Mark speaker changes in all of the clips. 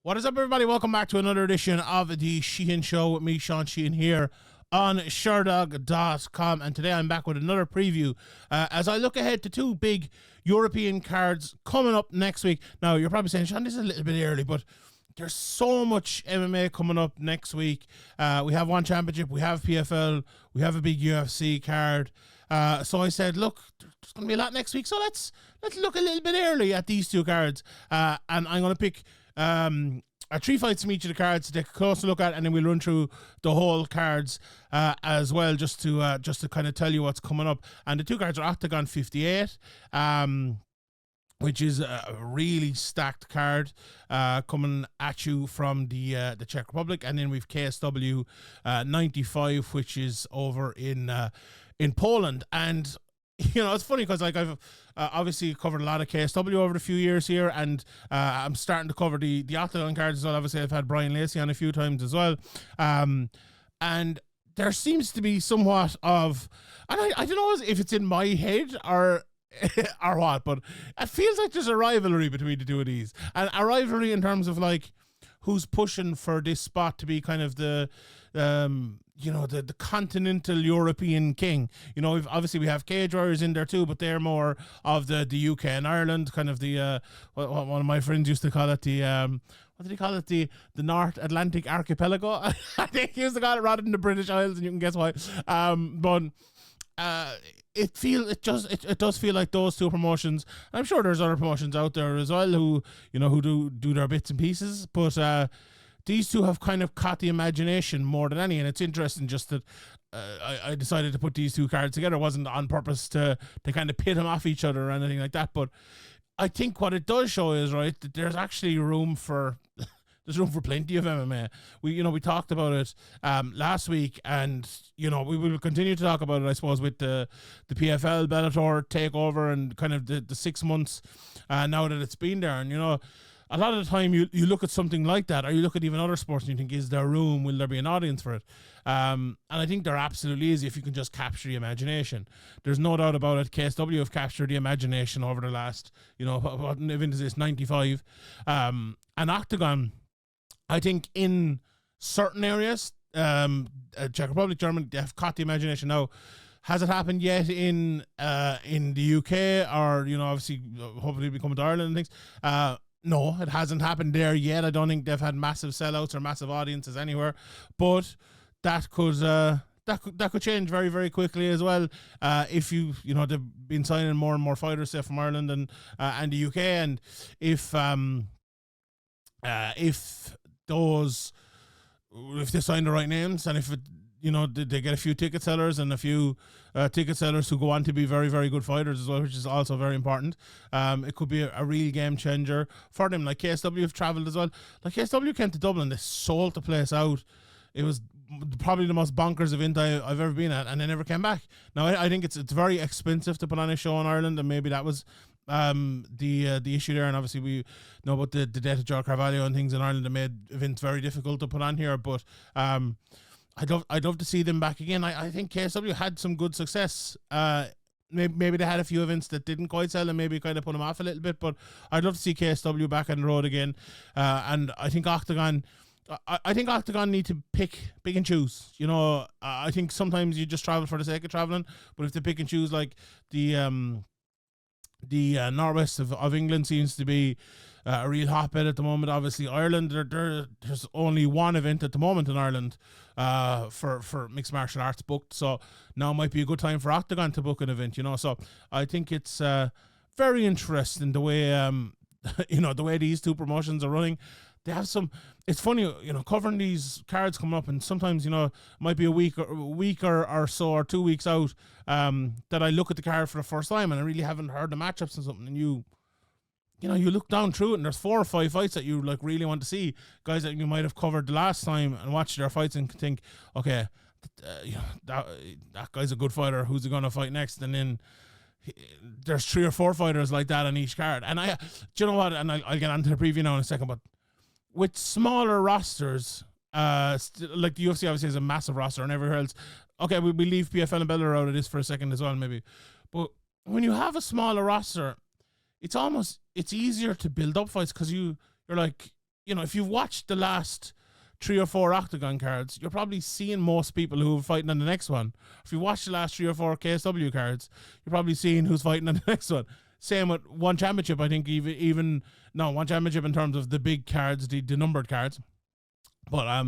Speaker 1: What is up, everybody? Welcome back to another edition of the Sheehan Show with me, Sean Sheehan, here on Sherdog.com. And today I'm back with another preview as I look ahead to two big European cards coming up next week. Now, you're probably saying, Sean, this is a little bit early, but there's so much MMA coming up next week. We have one championship, we have PFL, we have a big UFC card. So I said, look, there's going to be a lot next week, so let's look a little bit early at these two cards. And I'm going to pick 3 fights from each of the cards to take a closer look at, and then we'll run through the whole cards as well, just to kind of tell you what's coming up. And the two cards are Octagon 58, which is a really stacked card coming at you from the Czech Republic, and then we've KSW 95, which is over in Poland. And you know, it's funny because like I've obviously covered a lot of KSW over the few years here, and I'm starting to cover the Octagon cards as well. Obviously, I've had Brian Lacey on a few times as well, and there seems to be somewhat of, and I don't know if it's in my head or what, but it feels like there's a rivalry between the two of these, and a rivalry in terms of like who's pushing for this spot to be kind of the the continental European king. You know, we have Cage Warriors in there too, but they're more of the UK and Ireland, kind of the what one of my friends used to call it, the what did he call it, the North Atlantic Archipelago. I think he used to call it, rather than the British Isles, and you can guess why. But it does feel like those two promotions. I'm sure there's other promotions out there as well who do their bits and pieces, but these two have kind of caught the imagination more than any, and it's interesting just that I decided to put these two cards together. It wasn't on purpose to kind of pit them off each other or anything like that, but I think what it does show is, right, that there's actually room for there's room for plenty of MMA. We talked about it last week, and we will continue to talk about it, I suppose, with the PFL Bellator takeover and kind of the 6 months now that it's been there. And a lot of the time you look at something like that, or you look at even other sports, and you think, is there room? Will there be an audience for it? And I think there absolutely is, if you can just capture the imagination. There's no doubt about it. KSW have captured the imagination over the last, what event is this, 95. And Octagon, I think in certain areas, Czech Republic, Germany, they have caught the imagination. Now, has it happened yet in the UK, or obviously hopefully be coming to Ireland and things? No, it hasn't happened there yet. I don't think they've had massive sellouts or massive audiences anywhere, but that could change very, very quickly as well. If they've been signing more and more fighters, say, from Ireland and the UK, and if they sign the right names, and if they get a few ticket sellers and a few ticket sellers who go on to be very, very good fighters as well, which is also very important. It could be a real game changer for them. Like KSW have travelled as well. Like KSW came to Dublin, they sold the place out. It was probably the most bonkers event I've ever been at, and they never came back. Now, I think it's very expensive to put on a show in Ireland, and maybe that was the issue there. And obviously we know about the death of Joe Carvalho and things in Ireland that made events very difficult to put on here, but I'd love to see them back again. I think KSW had some good success. Maybe they had a few events that didn't quite sell and maybe kind of put them off a little bit, but I'd love to see KSW back on the road again. And I think Octagon need to pick and choose. I think sometimes you just travel for the sake of traveling, but if they pick and choose, like the northwest of England seems to be a real hotbed at the moment. Obviously, Ireland, there's only one event at the moment in Ireland for mixed martial arts booked. So now might be a good time for Octagon to book an event. So I think it's very interesting the way the way these two promotions are running. They have some. It's funny, covering these cards coming up, and sometimes might be a week or so, or 2 weeks out, that I look at the card for the first time and I really haven't heard the matchups and something, and you look down through it and there's 4 or 5 fights that you like really want to see, guys that you might have covered the last time, and watch their fights and think, okay, that guy's a good fighter. Who's he going to fight next? And then there's 3 or 4 fighters like that on each card. And do you know what? And I'll get onto the preview now in a second, but with smaller rosters, like the UFC obviously has a massive roster and everywhere else. Okay, we leave PFL and Bellator out of this for a second as well, maybe. But when you have a smaller roster, it's easier to build up fights, because you're like, if you've watched the last 3 or 4 Oktagon cards, you're probably seeing most people who are fighting on the next one. If you watch the last 3 or 4 KSW cards, you're probably seeing who's fighting on the next one. Same with One Championship, I think One Championship in terms of the big cards, the numbered cards. But I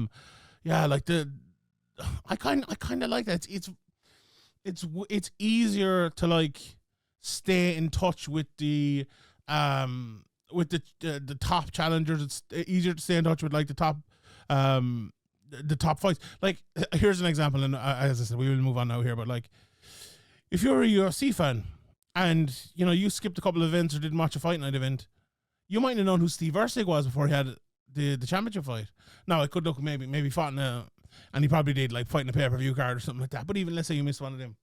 Speaker 1: kind of like that. It's easier to like stay in touch with the top challengers. It's easier to stay in touch with like the top fights. Like, here's an example, and as I said, we will move on now here. But like, if you're a UFC fan and you skipped a couple of events or didn't watch a fight night event, you might have known who Steve Erceg was before he had the championship fight. Now, it could look maybe fought and he probably did like fighting a pay-per-view card or something like that. But even let's say you missed one of them,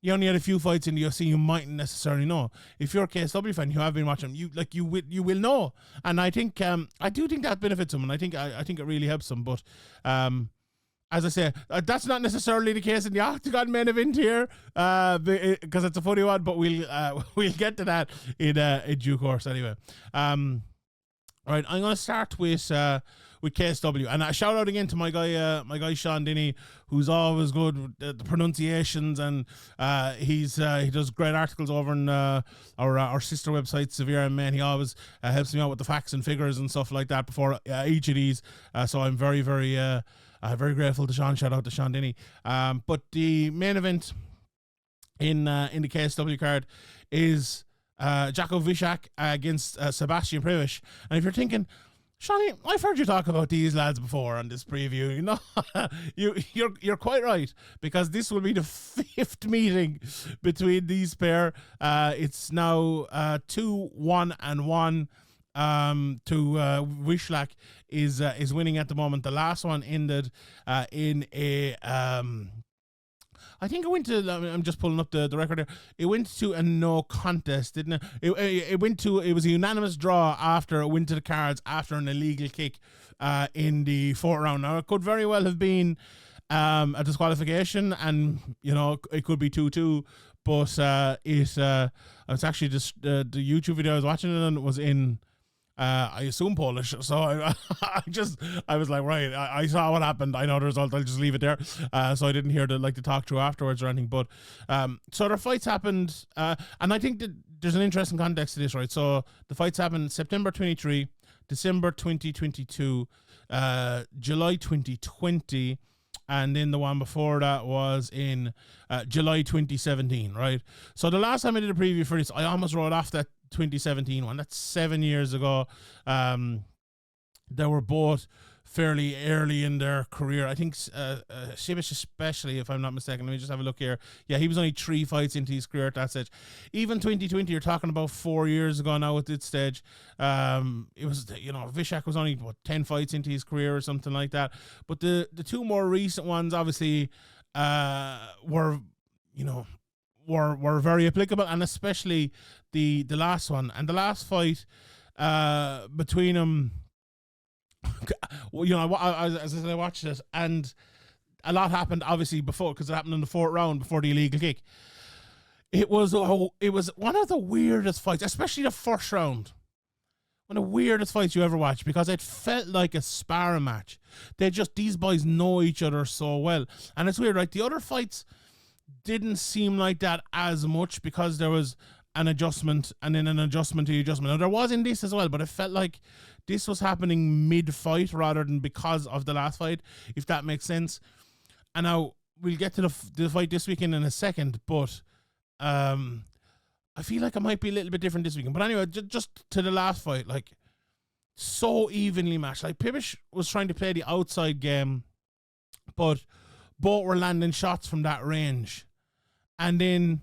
Speaker 1: you only had a few fights in the UFC you mightn't necessarily know. If you're a KSW fan, you have been watching them, you will know. And I think I do think that benefits them, and I think it really helps them. But as I say, that's not necessarily the case in the Oktagon main event here, because it's a funny one. But we'll get to that in due course anyway. All right, I'm going to start with KSW, and a shout out again to my guy Sean Denny, who's always good with the pronunciations, and he does great articles over on our sister website Severe MMA. He always helps me out with the facts and figures and stuff like that before each of these. So I'm very very grateful to Sean. Shout out to Sean Denny. But the main event in the KSW card is Jakub Wiklacz against Sebastian Przybysz. And if you're thinking, Shawnee, I've heard you talk about these lads before on this preview, you're quite right, because this will be the 5th meeting between these pair. It's now 2-1-1 to Wiklacz is winning at the moment. The last one ended in a I think it went to, I'm just pulling up the record here. It went to a no contest, didn't it? It was a unanimous draw after it went to the cards after an illegal kick in the 4th round. Now, it could very well have been a disqualification, and, it could be 2-2, but it's actually just the YouTube video I was watching it on was in, I assume Polish, so I was like, right, I saw what happened, I know the result, I'll just leave it there, so I didn't hear the talk through afterwards or anything. But so the fights happened, and I think that there's an interesting context to this, right? So the fights happened September 23, December 2022, July 2020, and then the one before that was in July 2017, right? So the last time I did a preview for this, I almost wrote off that 2017 one. That's 7 years ago. They were both fairly early in their career. I think Przybysz especially, if I'm not mistaken. Let me just have a look here. Yeah, he was only 3 fights into his career at that stage. Even 2020, you're talking about 4 years ago now at this stage. It was, Wiklacz was only 10 fights into his career or something like that. But the 2 more recent ones obviously were very applicable, and especially the last one and the last fight between them. As I said, I watched it, and a lot happened obviously before, because it happened in the 4th round before the illegal kick. It was one of the weirdest fights, especially the 1st round. One of the weirdest fights you ever watched, because it felt like a sparring match. These boys know each other so well, and it's weird, right? The other fights didn't seem like that as much, because there was an adjustment and then an adjustment to the adjustment. Now, there was in this as well, but it felt like this was happening mid-fight rather than because of the last fight, if that makes sense. And now we'll get to the fight this weekend in a second, but I feel like it might be a little bit different this weekend. But anyway, just to the last fight, like, so evenly matched. Like, Przybysz was trying to play the outside game, but both were landing shots from that range. And then,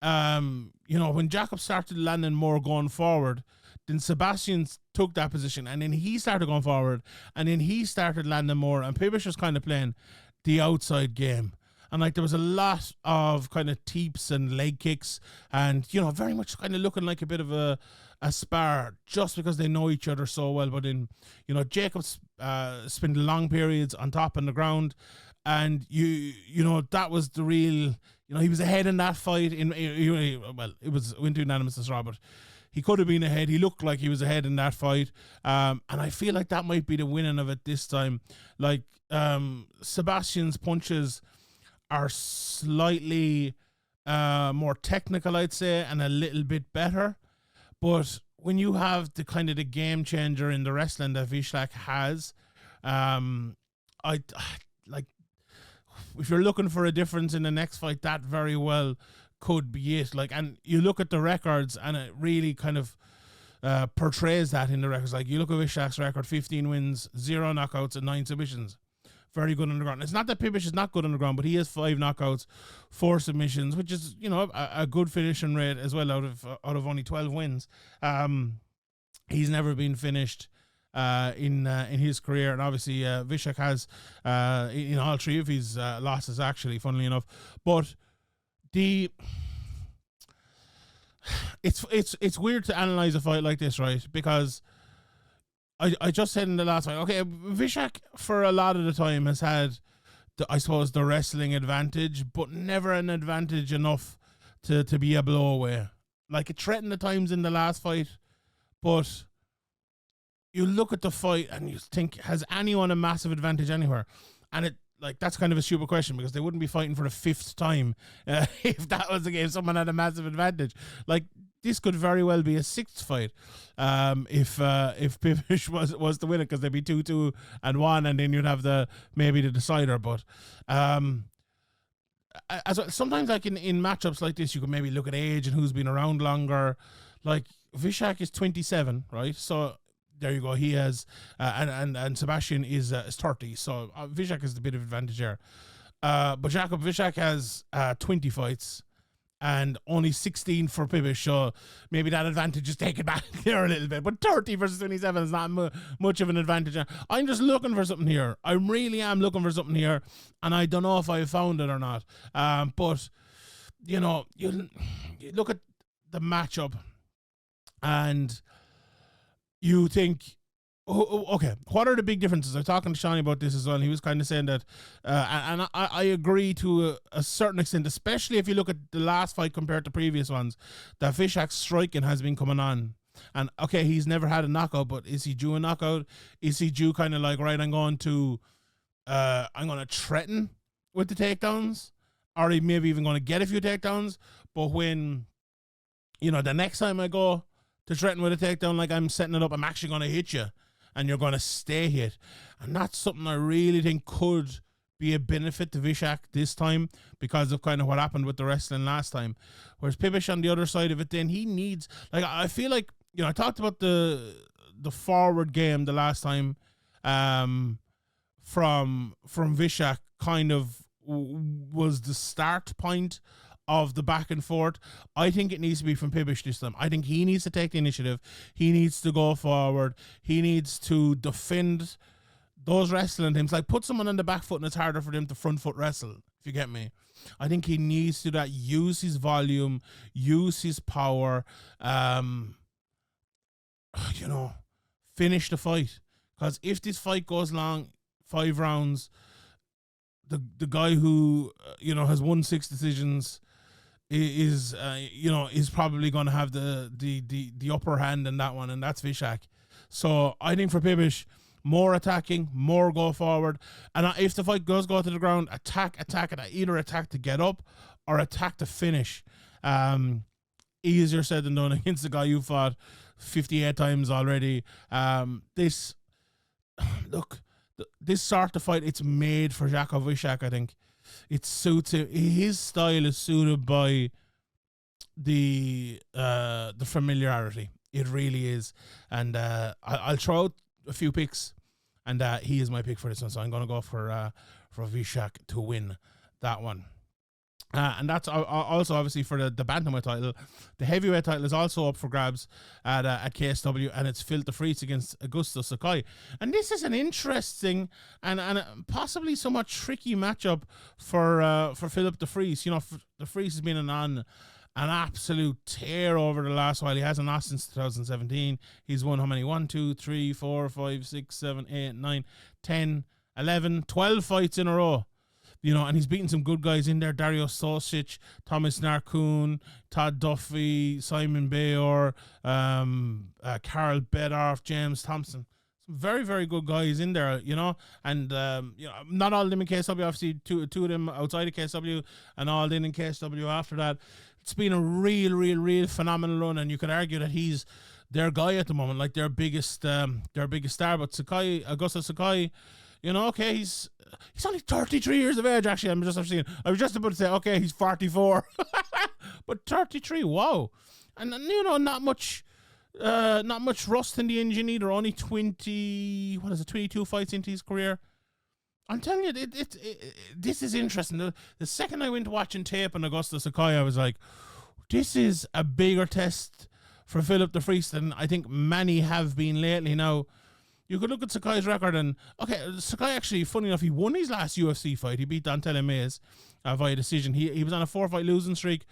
Speaker 1: when Jakub started landing more going forward, then Sebastian took that position, and then he started going forward, and then he started landing more, and Przybysz was kind of playing the outside game. And like, there was a lot of kind of teeps and leg kicks, and very much kind of looking like a bit of a spar, just because they know each other so well. But then, Jakub spent long periods on top on the ground, and that was the real, he was ahead in that fight. It went to unanimous draw, but he could have been ahead. He looked like he was ahead in that fight. And I feel like that might be the winning of it this time. Like, Sebastian's punches are slightly more technical, I'd say, and a little bit better. But when you have the kind of the game changer in the wrestling that Wiklacz has, I like, if you're looking for a difference in the next fight, that very well could be it. Like, and you look at the records, and it really kind of portrays that in the records. Like, you look at Wiklac's record: 15 wins, 0 knockouts, and 9 submissions. Very good on the ground. It's not that Przybysz is not good on the ground, but he has 5 knockouts, 4 submissions, which is, you know, a good finishing rate as well out of only 12 wins. He's never been finished in his career, and obviously Wiklacz has in all 3 of his losses, actually, funnily enough. But it's weird to analyze a fight like this, right? Because I just said in the last fight, okay, Wiklacz for a lot of the time has had, I suppose, the wrestling advantage, but never an advantage enough to be a blowaway. Like, it threatened the times in the last fight, but you look at the fight and you think, has anyone a massive advantage anywhere? And it, like, that's kind of a stupid question, because they wouldn't be fighting for the 5th time if that was the game. Someone had a massive advantage. Like, this could very well be a 6th fight if Przybysz was to win it, because they'd be 2-2 and 1, and then you'd have maybe the decider. But as well, sometimes, like in matchups like this, you can maybe look at age and who's been around longer. Like, Wiklacz is 27, right? So there you go. He has and Sebastian is 30. So Wiklacz has a bit of advantage there. But Wiklacz has 20 fights and only 16 for Przybysz. So maybe that advantage is taken back there a little bit. But 30 versus 27 is not much of an advantage. I'm just looking for something here. I really am looking for something here, and I don't know if I found it or not. But you know, you look at the matchup and you think, okay, what are the big differences? I was talking to Shawnee about this as well, and he was kind of saying that, and I agree to a certain extent, especially if you look at the last fight compared to previous ones, that Wiklac's striking has been coming on. And okay, he's never had a knockout, but is he due a knockout? Is he due kind of like, right, I'm going to threaten with the takedowns, or maybe even going to get a few takedowns, but when, you know, the next time I go to threaten with a takedown, like, I'm setting it up, I'm actually going to hit you, and you're going to stay hit. And that's something I really think could be a benefit to Wiklacz this time, because of kind of what happened with the wrestling last time. Whereas Przybysz on the other side of it, then he needs, like, I feel like, you know, I talked about the forward game the last time from Wiklacz kind of was the start point of the back and forth. I think it needs to be from Przybysz this time. I think he needs to take the initiative. He needs to go forward. He needs to defend those wrestling teams. Like, put someone on the back foot and it's harder for them to front foot wrestle, if you get me. I think he needs to do that. Use his volume. Use his power. You know, finish the fight. Because if this fight goes long, 5 rounds, the guy who, you know, has won 6 decisions is probably going to have the upper hand in that one, and that's Wiklacz. So I think for Przybysz, more attacking, more go forward, and if the fight does go to the ground, attack, either attack to get up or attack to finich. Easier said than done against the guy you fought 58 times already. This sort of fight, it's made for Jakub Wiklacz. I think it suits him. His style is suited by the familiarity. It really is. And I'll throw out a few picks, and he is my pick for this one. So I'm going to go for Wiklacz to win that one. And that's also obviously for the bantamweight title. The heavyweight title is also up for grabs at KSW, and it's Phil de Vries against Augusto Sakai. And this is an interesting and possibly somewhat tricky matchup for Philip de Vries. You know, de Vries has been an absolute tear over the last while. He hasn't lost since 2017. He's won how many? 1, 2, 3, 4, 5, 6, 7, 8, 9, 10, 11, 12 fights in a row. and he's beaten some good guys in there. Dario Sosic, Thomas Narkun, Todd Duffy, Simon Bayor, Carl Bedorf, James Thompson. Some very, very good guys in there, and not all of them in KSW, obviously two of them outside of KSW and all in KSW after that. It's been a real phenomenal run, and you could argue that he's their guy at the moment, like their biggest star. But Sakai, Augusto Sakai, okay, he's only 33 years of age. Actually, I was just about to say, okay, he's 44, but 33. Wow, and not much rust in the engine either. Only 22 fights into his career. I'm telling you, this is interesting. The second I went watching tape on Augusto Sakai, I was like, this is a bigger test for Philip the Freak than I think many have been lately. Now, you could look at Sakai's record, and okay, Sakai actually, funny enough, he won his last UFC fight. He beat Dantele Mays via decision. He was on a 4-fight losing streak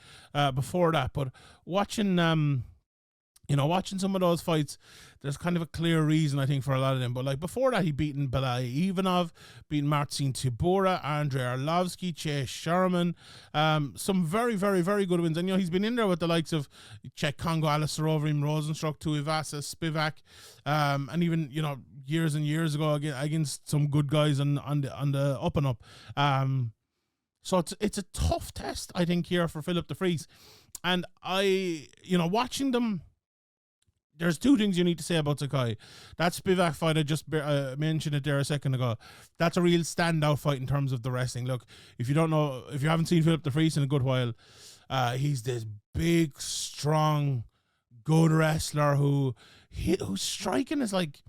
Speaker 1: before that, but watching some of those fights, there's kind of a clear reason, I think, for a lot of them. But like before that, he beaten Belay Ivanov, beaten Marcin Tybura, Andrei Arlovsky, Chase Sherman. Some very, very, very good wins. And, he's been in there with the likes of Czech Congo, Alistair Overeem, Rosenstruck, Tuivasa, Spivak, and even, years and years ago against some good guys on the up and up. So it's a tough test, I think, here for Philip the Freak. And watching them, there's two things you need to say about Sakai. That Spivak fight, I just mentioned it there a second ago. That's a real standout fight in terms of the wrestling. Look, if you haven't seen Philip the Freak in a good while, he's this big, strong, good wrestler who's striking is like,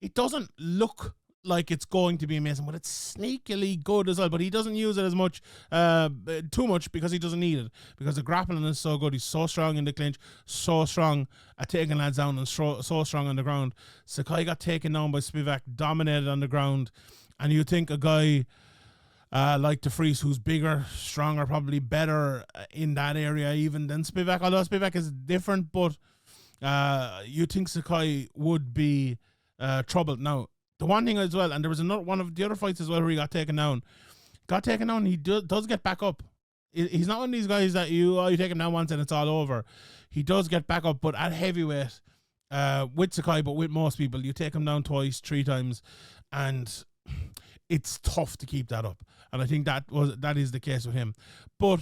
Speaker 1: it doesn't look like it's going to be amazing, but it's sneakily good as well. But he doesn't use it as much, too much, because he doesn't need it. Because the grappling is so good. He's so strong in the clinch, so strong at taking lads down, and so strong on the ground. Sakai got taken down by Spivak, dominated on the ground, and you think a guy like the Freak, who's bigger, stronger, probably better in that area even than Spivak. Although Spivak is different, but you think Sakai would be troubled. Now, the one thing as well, and there was one of the other fights as well where he got taken down. He does get back up. He's not one of these guys that you take him down once and it's all over. He does get back up, but at heavyweight, with Sakai, but with most people, you take him down twice, 3 times, and it's tough to keep that up. And I think that is the case with him. But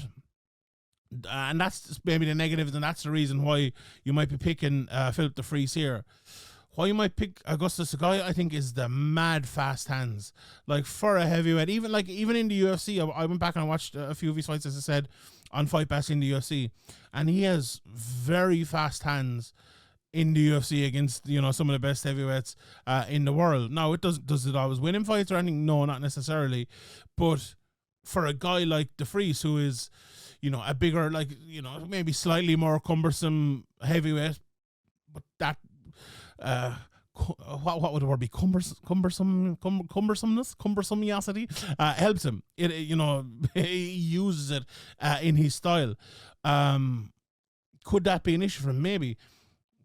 Speaker 1: and that's maybe the negatives, and that's the reason why you might be picking Philip the Freak here. Why you might pick Augusto Sakai, I think, is the mad fast hands. Like, for a heavyweight, even in the UFC, I went back and I watched a few of his fights, as I said, on Fight Pass in the UFC, and he has very fast hands in the UFC against, some of the best heavyweights in the world. Now, does it always win in fights or anything? No, not necessarily. But for a guy like the Freak, who is, a bigger, maybe slightly more cumbersome heavyweight, but that what would the word be? Cumbersomeness, helps him. He uses it in his style. Could that be an issue for him? Maybe.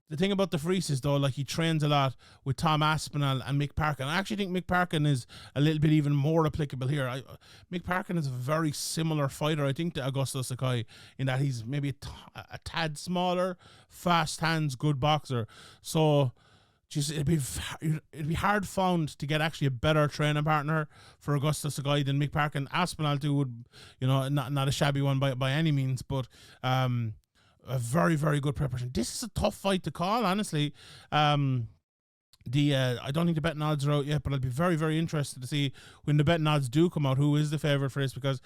Speaker 1: The thing about the Freak is, though, like, he trains a lot with Tom Aspinall and Mick Parkin. I actually think Mick Parkin is a little bit even more applicable here. Mick Parkin is a very similar fighter, I think, to Augusto Sakai, in that he's maybe a tad smaller, fast hands, good boxer. So, it'd be hard found to get actually a better training partner for Augusto Sakai than Mick Parkin. Aspinall too would, not a shabby one by any means, but a very, very good preparation. This is a tough fight to call, honestly. I don't think the betting odds are out yet, but I'll be very, very interested to see when the betting odds do come out who is the favourite for this, because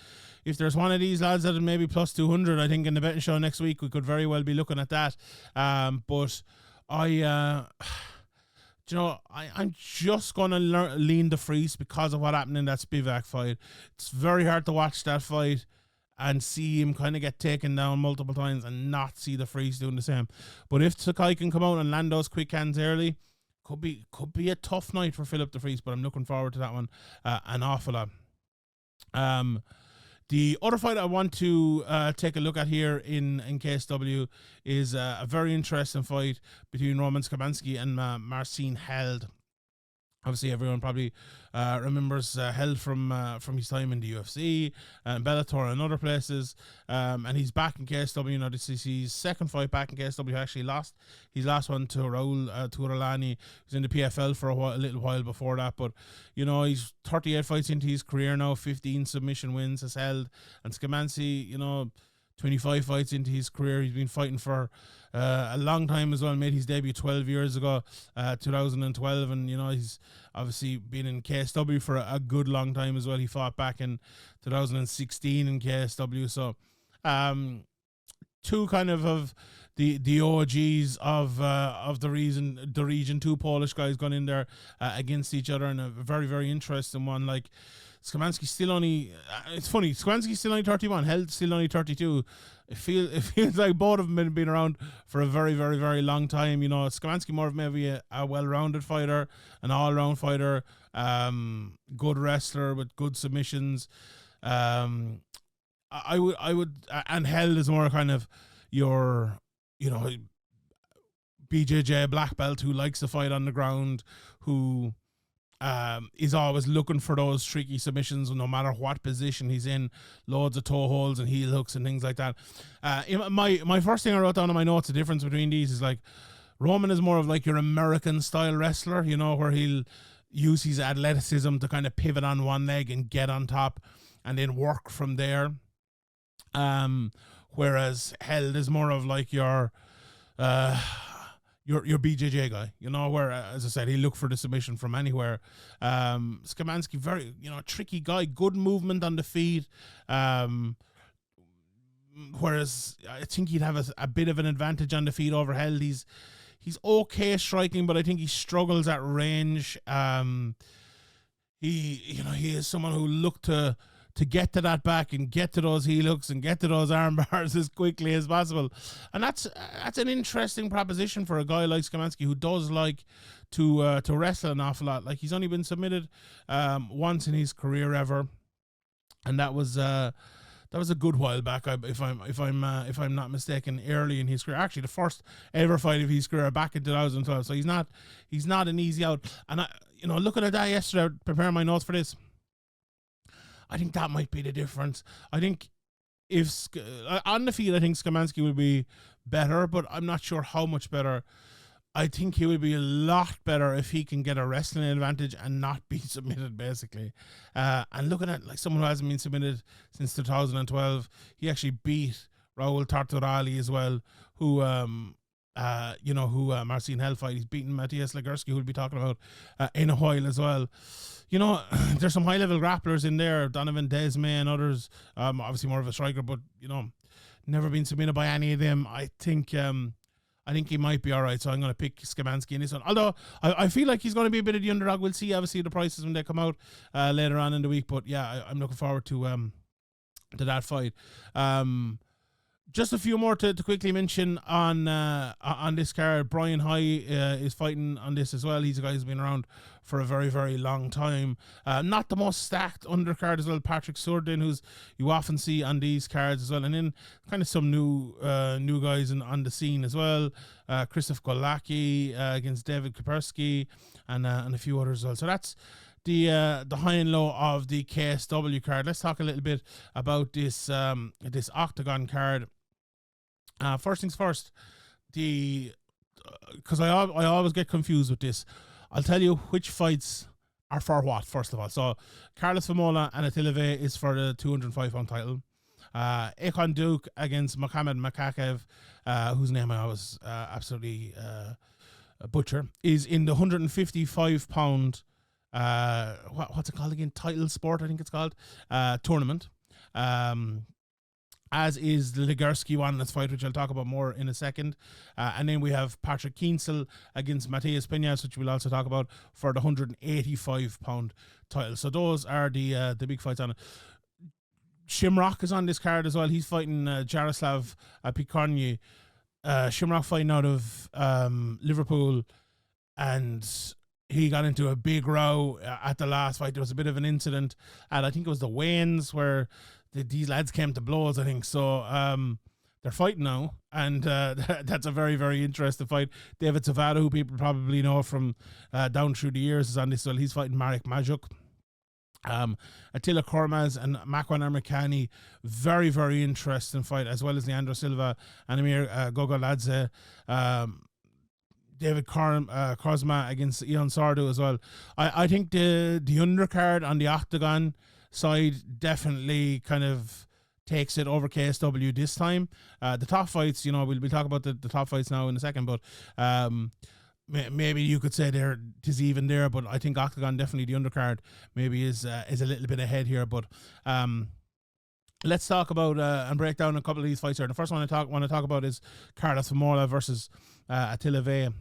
Speaker 1: if there's one of these lads that are maybe plus 200, I think in the betting show next week we could very well be looking at that. But I'm just going to lean the Freak because of what happened in that Spivak fight. It's very hard to watch that fight and see him kind of get taken down multiple times and not see the Freak doing the same. But if Sakai can come out and land those quick hands early, could be a tough night for Philip the Freak, but I'm looking forward to that one an awful lot. The other fight I want to take a look at here in KSW is a very interesting fight between Roman Skabansky and Marcin Held. Obviously, everyone probably remembers Held from his time in the UFC and Bellator and other places. And he's back in KSW. You know, this is his second fight back in KSW. He actually lost his last one to Raul Tuoralani. He was in the PFL for a little while before that. But, you know, he's 38 fights into his career now, 15 submission wins has held. And Szymanski, you know, 25 fights into his career. He's been fighting for a long time as well. Made his debut 12 years ago, 2012, and you know he's obviously been in KSW for a good long time as well. He fought back in 2016 in KSW. So, two kind of the OGs of the region. Two Polish guys gone in there against each other in a very, very interesting one. Like, Szymanski's still only, it's funny, Szymanski's still only 31, Held's still only 32. It feels like both of them have been around for a very, very, very long time. You know, Szymanski more of maybe a well-rounded fighter, an all-round fighter, good wrestler with good submissions. I would, and Held is more kind of your, you know, BJJ black belt who likes to fight on the ground, who is always looking for those tricky submissions no matter what position he's in, loads of toe holds and heel hooks and things like that. My first thing I wrote down in my notes, the difference between these is like Roman is more of like your American style wrestler, you know, where he'll use his athleticism to kind of pivot on one leg and get on top and then work from there. Whereas Held is more of like your BJJ guy, you know, where, as I said, he looked for the submission from anywhere. Szymanski, very, you know, tricky guy, good movement on the feet. Whereas I think he'd have a bit of an advantage on the feet over Held. He's okay striking, but I think he struggles at range. He is someone who looked to get to that back and get to those heel hooks and get to those arm bars as quickly as possible. And that's an interesting proposition for a guy like Szymanski who does like to wrestle an awful lot. Like, he's only been submitted once in his career ever, and that was a good while back, if I'm not mistaken, early in his career. Actually, the first ever fight of his career back in 2012. So he's not an easy out. And looking at that yesterday, preparing my notes for this, I think that might be the difference. I think if on the field, I think Szymanski will be better, but I'm not sure how much better. I think he would be a lot better if he can get a wrestling advantage and not be submitted, basically. And looking at like someone who hasn't been submitted since 2012, he actually beat Raul Tartarali as well, who Marcin Held fight. He's beaten Matthias Legierski, who we'll be talking about in a while as well. You know, there's some high-level grapplers in there, Donovan Desme and others, obviously more of a striker, but, you know, never been submitted by any of them. I think he might be all right, so I'm going to pick Szymanski in this one. Although, I feel like he's going to be a bit of the underdog. We'll see, obviously, the prices when they come out later on in the week. But, yeah, I'm looking forward to that fight. Just a few more to quickly mention on this card. Brian High is fighting on this as well. He's a guy who's been around for a very, very long time. Not the most stacked undercard as well. Patrik Surdin, who's you often see on these cards as well. And then kind of some new guys on the scene as well. Krzysztof Golacki against David Kapersky and a few others as well. So that's the high and low of the KSW card. Let's talk a little bit about this Oktagon card. First things first, because I always get confused with this. I'll tell you which fights are for what, first of all. So, Karlos Vemola and Attila Vegh is for the 205-pound title. Akon Duke against Mohamed Makachev, whose name I always absolutely butcher, is in the 155-pound, what's it called again? Title sport, I think it's called, tournament. As is the Legierski Wanliss fight, which I'll talk about more in a second. And then we have Patrik Kincl against Matej Penaz, which we'll also talk about, for the 185-pound title. So those are the big fights on it. Shimrock is on this card as well. He's fighting Jaroslav Pikorny. Shimrock fighting out of Liverpool, and he got into a big row at the last fight. There was a bit of an incident, and I think it was the weigh-ins where these lads came to blows, I think. So they're fighting now, and that's a very, very interesting fight. David Zavada, who people probably know from down through the years, is on this. Well, he's fighting Marek Majuk. Attila Kormaz and Makwan Armikani, very, very interesting fight, as well as Leandro Silva and Amir Gogoladze. David Kozma against Ion Sardu as well. I think the undercard on the Oktagon side definitely kind of takes it over KSW this time. The top fights, we'll talk about the top fights now in a second, but maybe you could say there it is even there, but I think Oktagon definitely the undercard maybe is a little bit ahead here. But let's talk about and break down a couple of these fights here. The first one I want to talk about is Karlos Vemola versus Attila Vegh.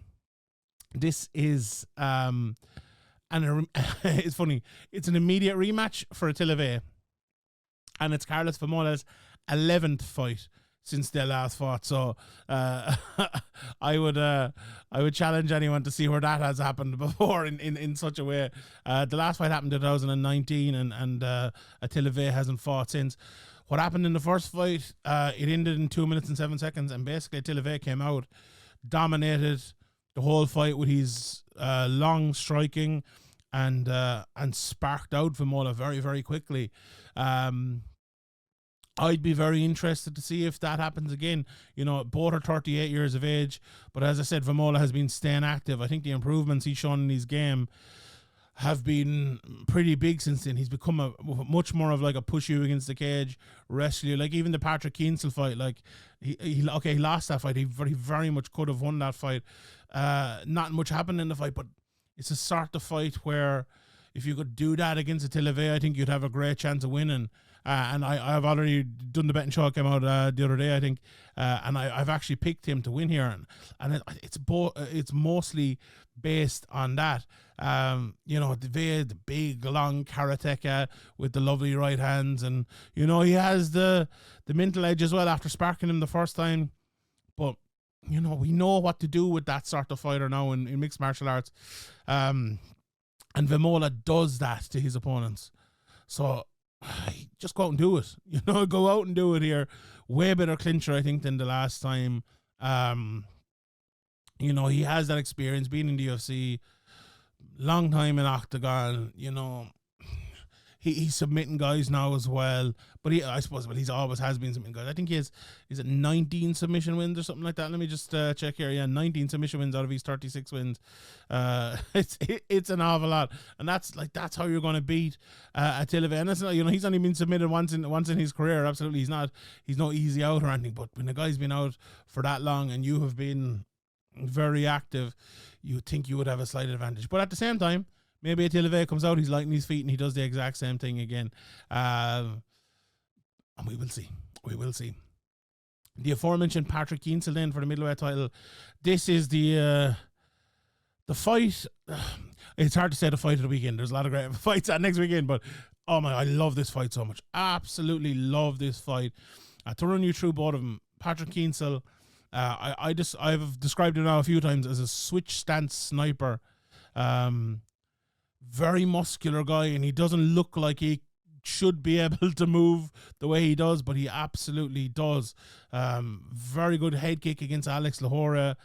Speaker 1: This is it's funny. It's an immediate rematch for Attila Vegh, and it's Karlos Vemola's 11th fight since they last fought. So I would challenge anyone to see where that has happened before in such a way. The last fight happened in 2019, and Attila Vegh hasn't fought since. What happened in the first fight? It ended in 2 minutes and 7 seconds, and basically Attila Vegh came out, dominated the whole fight with his long striking, and sparked out Vemola very, very quickly. I'd be very interested to see if that happens again. Both are 38 years of age, but as I said, Vemola has been staying active. I think the improvements he's shown in his game have been pretty big since then. He's become much more of like a push you against the cage wrestler. Like even the Patrik Kincl fight, like he lost that fight. He very much could have won that fight. Not much happened in the fight, but it's a sort of fight where if you could do that against Attila Vegh, I think you'd have a great chance of winning. And I've already done the betting show. It came out the other day, I think, and I've actually picked him to win here, and it's mostly based on that. The big long karateka with the lovely right hands, and he has the mental edge as well after sparking him the first time. But we know what to do with that sort of fighter now in mixed martial arts, and Vemola does that to his opponents. So just go out and do it. Go out and do it here. Way better clincher, I think, than the last time. He has that experience being in the UFC, long time in Octagon. He's submitting guys now as well. But he's always has been submitting guys. I think he's at 19 submission wins or something like that. Let me just check here. Yeah, 19 submission wins out of his 36 wins. It's an awful lot, and that's how you're going to beat Attila Vegh. And that's not, he's only been submitted once in his career. Absolutely, he's no easy out or anything. But when a guy's been out for that long and you have been very active, you think you would have a slight advantage. But at the same time, maybe Attila Vegh comes out, he's lighting his feet, and he does the exact same thing again. And we will see. The aforementioned Patrik Kincl then for the middleweight title. This is the fight. It's hard to say the fight of the weekend. There's a lot of great fights at next weekend, but I love this fight so much. Absolutely love this fight. To run you through both of them, Patrik Kincl, I've described him now a few times as a switch stance sniper. Very muscular guy, and he doesn't look like he should be able to move the way he does, but he absolutely does. Very good head kick against Alex Lahore. In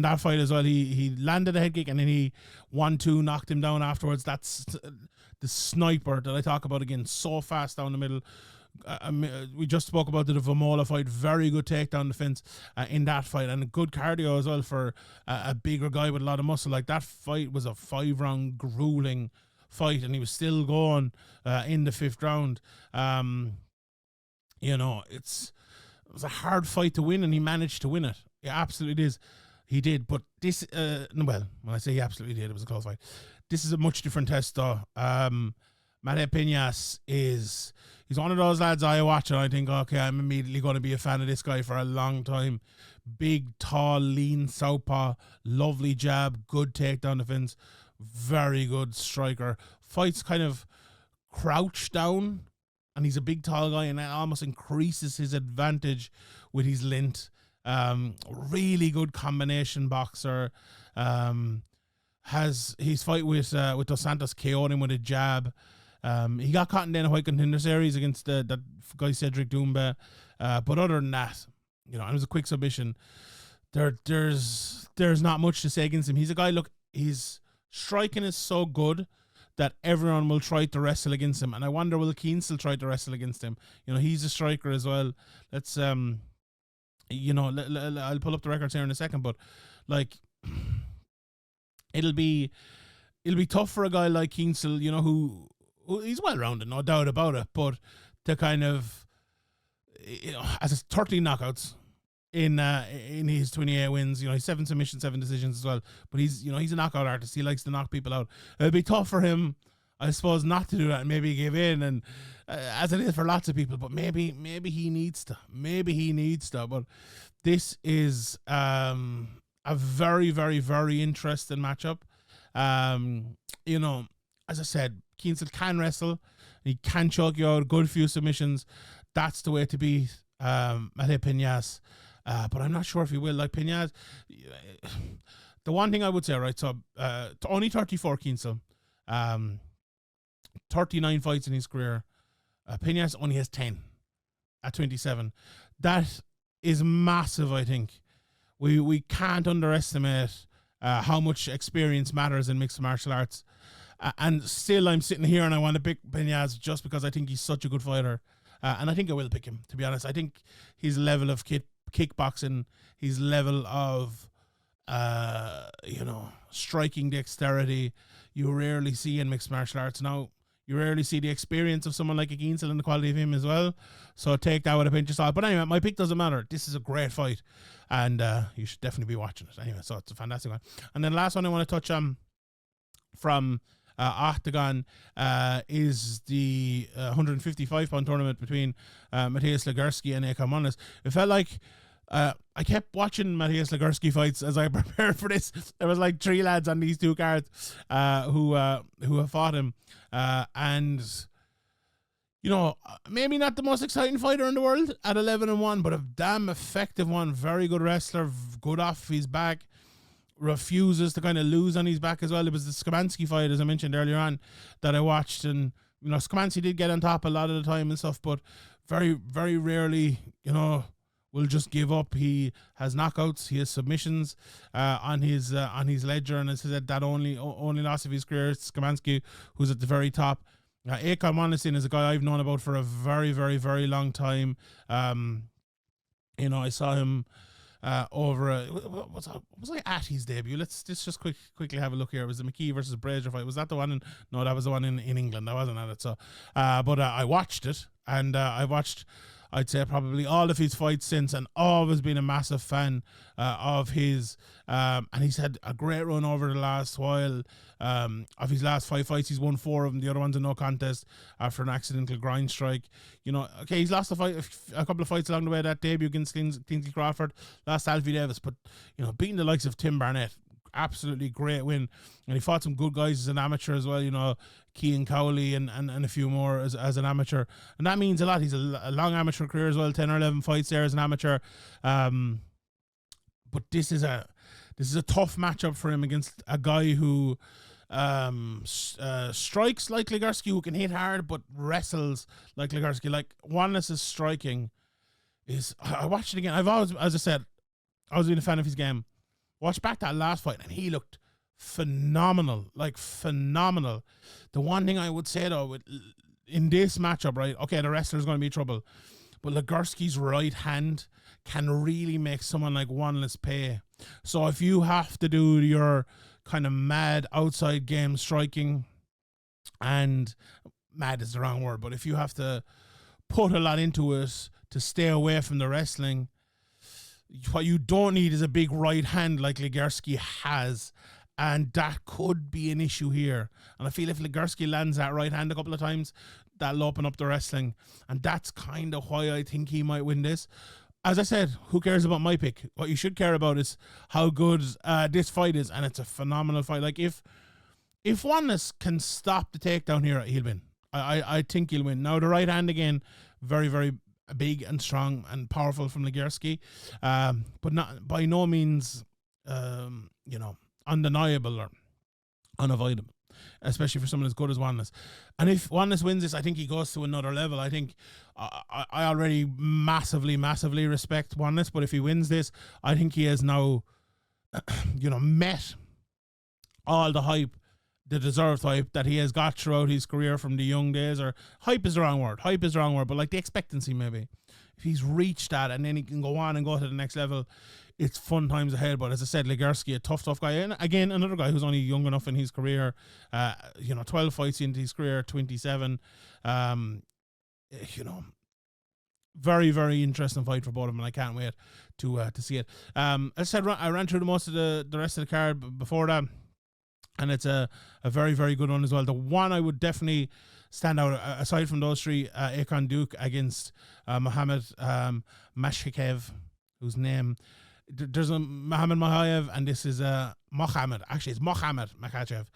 Speaker 1: that fight as well, he landed a head kick and then he 1-2 knocked him down afterwards. That's the sniper that I talk about again, so fast down the middle. We just spoke about the Vemola fight. Very good takedown defense in that fight, and good cardio as well for a bigger guy with a lot of muscle. Like, that fight was a 5-round grueling fight, and he was still going in the 5th round. It was a hard fight to win, and he managed to win it. Yeah, absolutely is. He did, but this, when I say he absolutely did, it was a close fight. This is a much different test, though. Matej Penaz he's one of those lads I watch and I think, okay, I'm immediately going to be a fan of this guy for a long time. Big, tall, lean southpaw, lovely jab, good takedown defense, very good striker. Fights kind of crouched down, and he's a big, tall guy, and that almost increases his advantage with his length. Really good combination boxer. Has his fight with Dos Santos KO'd him with a jab. He got caught in the White Contender Series against that guy Cedric Doumbé. But other than that, you know, it was a quick submission. There's not much to say against him. He's a guy, look, his striking is so good that everyone will try to wrestle against him. And I wonder, will Kincl try to wrestle against him? You know, he's a striker as well. Let's, you know, I'll pull up the records here in a second, but like, it'll be tough for a guy like Kincl, you know, who he's well-rounded, no doubt about it, but to kind of, you know, as 13 knockouts in his 28 wins, you know, he's 7 submissions, 7 decisions as well, but he's, you know, he's a knockout artist. He likes to knock people out. It'll be tough for him, I suppose, not to do that and maybe give in, and as it is for lots of people, but maybe he needs to, but this is a very, very, very interesting matchup. You know, as I said, Kincl can wrestle, he can choke you out, a good few submissions. That's the way to beat Matej Penaz. But I'm not sure if he will. Like Penaz, the one thing I would say, right, so only 34 Kincl, 39 fights in his career. Penaz only has 10 at 27. That is massive, I think. We can't underestimate how much experience matters in mixed martial arts. And still, I'm sitting here and I want to pick Penaz just because I think he's such a good fighter. And I think I will pick him, to be honest. I think his level of kickboxing, his level of, you know, striking dexterity, you rarely see in mixed martial arts. Now, you rarely see the experience of someone like a Kincl and the quality of him as well. So take that with a pinch of salt. But anyway, my pick doesn't matter. This is a great fight. And you should definitely be watching it. Anyway, so it's a fantastic one. And then the last one I want to touch on from Oktagon is the 155-pound tournament between Mateusz Legierski and Wanliss. It felt like I kept watching Mateusz Legierski fights as I prepared for this. There was like 3 lads on these 2 cards who have fought him, and you know, maybe not the most exciting fighter in the world at 11-1, but a damn effective one. Very good wrestler, good off his back. Refuses to kind of lose on his back as well. It was the Skamanski fight, as I mentioned earlier on, that I watched, and you know, Skamanski did get on top a lot of the time and stuff, but very, very rarely, you know, will just give up. He has knockouts, he has submissions on his ledger, and as I said, that only loss of his career is Skamanski, who's at the very top. Wanliss is a guy I've known about for a very, very, very long time. You know, I saw him over was I at his debut? Let's just quickly have a look here. It was the McKee versus Brazier fight. Was that the one no, that was the one in England. I wasn't at it. So but I watched it, and I watched, I'd say, probably all of his fights since, and always been a massive fan of his. And he's had a great run over the last while. Of his last 5 fights, he's won 4 of them. The other ones are no contest after an accidental groin strike. You know, okay, he's lost a couple of fights along the way. That debut against Kingsley Crawford, lost Alfie Davis, but you know, beating the likes of Tim Barnett, absolutely great win. And he fought some good guys as an amateur as well, you know, Cian Cowley and a few more as an amateur, and that means a lot. He's a long amateur career as well, 10 or 11 fights there as an amateur. But this is a tough matchup for him against a guy who strikes like Legierski, who can hit hard but wrestles like Legierski. Like Wanliss' striking is, I watched it again. I've always, as I said, I was been a fan of his game. Watch back that last fight and he looked phenomenal, like phenomenal. The one thing I would say though, in this matchup, right, okay, the wrestler's going to be trouble, but Legierski's right hand can really make someone like Wanliss pay. So if you have to do your kind of mad outside game striking, and mad is the wrong word, but if you have to put a lot into it to stay away from the wrestling, what you don't need is a big right hand like Legierski has, and that could be an issue here. And I feel if Legierski lands that right hand a couple of times, that'll open up the wrestling, and that's kind of why I think he might win this. As I said, who cares about my pick? What you should care about is how good this fight is, and it's a phenomenal fight. Like if Wanliss can stop the takedown here, he'll win. I think he'll win. Now the right hand again, very, very big and strong and powerful from Legierski, but not by no means, you know, undeniable or unavoidable. especially for someone as good as Wanliss. And if Wanliss wins this, I think he goes to another level. I think I already massively respect Wanliss, but if he wins this, I think he has now, met all the hype, the deserved hype that he has got throughout his career from the young days. Or hype is the wrong word, but like the expectancy maybe. If he's reached that and then he can go on and go to the next level, it's fun times ahead. But as I said, Legierski, a tough guy. And again, another guy who's only young enough in his career, 12 fights into his career, 27. Very, very interesting fight for both of them, and I can't wait to see it. As I said, I ran through most of the rest of the card before that, and it's a very, very good one as well. The one I would definitely stand out, aside from those three, Akon Duke against Mohammed Mashikev, whose name... There's a Mohammed Mahayev, and this is Mohammed. Actually, it's Mohammed Makachev.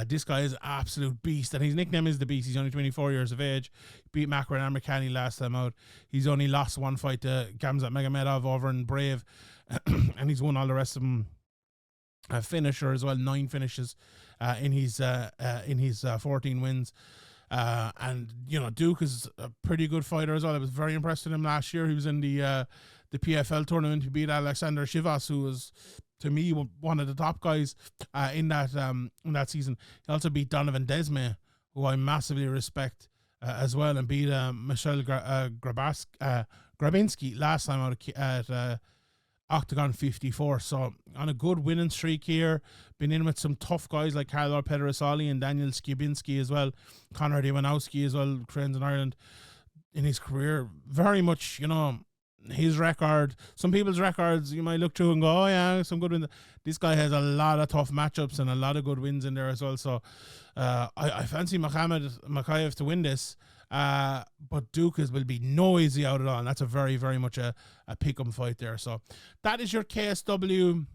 Speaker 1: This guy is an absolute beast, and his nickname is the Beast. He's only 24 years of age. Beat Makran Amerikani last time out. He's only lost one fight to Gamzat Magomedov over in Brave, and he's won all the rest of them. A finisher as well, 9 finishes in his 14 wins. And Duke is a pretty good fighter as well. I was very impressed with him last year. He was in the PFL tournament. He beat Alexander Shivas, who was, to me, one of the top guys in that season. He also beat Donovan Desme, who I massively respect as well, and beat Michel Grabinski last time out at Octagon 54. So on a good winning streak here. Been in with some tough guys like Karlos Pedersoli and Daniel Skibinski as well. Conrad Iwanowski as well, friends in Ireland in his career. Very much, his record, some people's records, you might look through and go, oh yeah, some good wins. This guy has a lot of tough matchups and a lot of good wins in there as well. So I fancy Mohammed Makayev to win this. But Duke will be noisy out at all. And that's a very, very much a pick-em fight there. So that is your KSW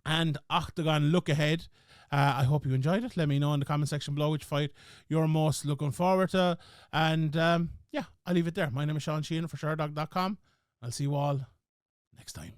Speaker 1: and Octagon look ahead. I hope you enjoyed it. Let me know in the comment section below which fight you're most looking forward to. And I'll leave it there. My name is Sheehan for Sherdog.com. I'll see you all next time.